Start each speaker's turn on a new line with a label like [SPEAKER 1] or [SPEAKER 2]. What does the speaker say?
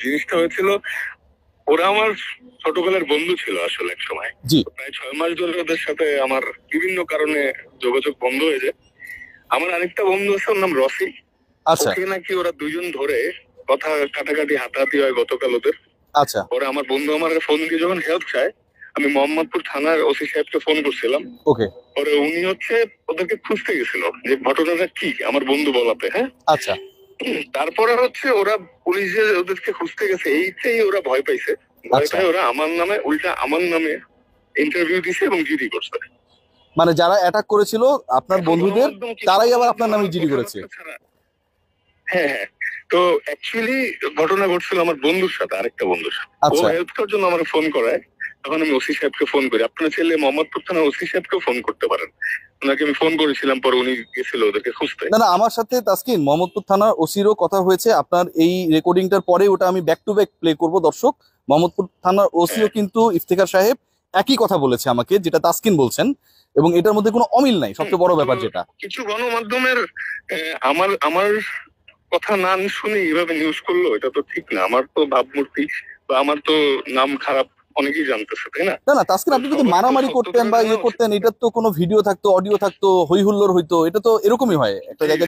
[SPEAKER 1] জিনিসটা হয়েছিল, ওরা আমার ছোটবেলার বন্ধু ছিল আসলে এক সময়।
[SPEAKER 2] জি।
[SPEAKER 1] প্রায় 6 মাস ধরে ওদের সাথে আমার বিভিন্ন কারণে যোগাযোগ বন্ধ হয়ে যায়। আমার আরেকটা বন্ধু আছে, ওর নাম রফি।
[SPEAKER 2] আচ্ছা
[SPEAKER 1] ওকে নাকি ওরা দুজন ধরে কথা কাটাকাটি হাতাহাতি হয় গতকাল ওদের।
[SPEAKER 2] আচ্ছা।
[SPEAKER 1] পরে আমার বন্ধু আমার ফোন দিয়ে যখন হেল্প চায়, আমি মোহাম্মদপুর থানার ওসি সাহেবকে ফোন করছিলাম।
[SPEAKER 2] ওকে।
[SPEAKER 1] পরে উনি ওদেরকে খুঁজতে গেছিল যে ঘটনাটা কি, আমার বন্ধু বলাতে। হ্যাঁ,
[SPEAKER 2] আচ্ছা।
[SPEAKER 1] তারপরে ওরা পুলিশ যে ওদেরকে খুঁজতে গেছে, এইটাই ওরা ভয় পাইছে। ভয়
[SPEAKER 2] আচ্ছা,
[SPEAKER 1] পেয়ে ওরা আমার নামে ইন্টারভিউ দিছে এবং জিডি করছে।
[SPEAKER 2] মানে যারা অ্যাটাক করেছিল আপনার
[SPEAKER 1] এখন
[SPEAKER 2] বন্ধুদের,
[SPEAKER 1] গণমাধ্যম কিছু
[SPEAKER 2] তারাই আবার আপনার
[SPEAKER 1] গণমাধ্যম
[SPEAKER 2] নামে
[SPEAKER 1] আমার
[SPEAKER 2] জিডি করেছে।
[SPEAKER 1] কথাবার্তা ছাড়া, হ্যাঁ হ্যাঁ, তো অ্যাকচুয়ালি ঘটনা ঘটছিল আমার বন্ধুর সাথে, আরেকটা বন্ধুর সাথে। ও
[SPEAKER 2] আচ্ছা।
[SPEAKER 1] হেল্প করার জন্য আমার ফোন করায়। তখন আমি ওসি সাহেবকে ফোন করি। আপনার ছেলে মোহাম্মদপুর থানার ওসি সাহেবকেও ফোন করতে পারেন, ওনাকে আমি ফোন করেছিলাম। পরে উনি গেছিল ওদেরকে খুঁজতে।
[SPEAKER 2] না না, আমার সাথে তাসকিন মোহাম্মদপুর থানার ওসিরও কথা হয়েছে। আপনার এই রেকর্ডিংটার পরে ওটা আমি ব্যাক টু ব্যাক প্লে করব দর্শক। মোহাম্মদপুর থানার ওসিও
[SPEAKER 1] হ্যাঁ,
[SPEAKER 2] কিন্তু ইফতেখার সাহেব একই কথা বলেছে আমাকে, যেটা তাসকিন বলছেন, এবং এটার মধ্যে কোনো অমিল নাই, সবচেয়ে বড়
[SPEAKER 1] তো
[SPEAKER 2] ব্যাপার যেটা।
[SPEAKER 1] কিছু গণমাধ্যমের আমার আমার কথা না শুনে এভাবে নিউজ করলো, এটা তো ঠিক না। আমার তো ভাবমূর্তি বা আমার তো নাম খারাপ অনেকেই জানতেছে, তাই না?
[SPEAKER 2] না না তাসকিন,
[SPEAKER 1] তো
[SPEAKER 2] আপনি যদি
[SPEAKER 1] সবার তো
[SPEAKER 2] মারামারি করতেন
[SPEAKER 1] সত্যতা
[SPEAKER 2] বা
[SPEAKER 1] জানা
[SPEAKER 2] ইয়ে
[SPEAKER 1] উচিত।
[SPEAKER 2] করতেন, এটার তো কোনো ভিডিও থাকতো, অডিও থাকতো, হই হুল্লোড় হইতো, এটা তো এরকমই হয় একটা
[SPEAKER 1] জি
[SPEAKER 2] জায়গায়।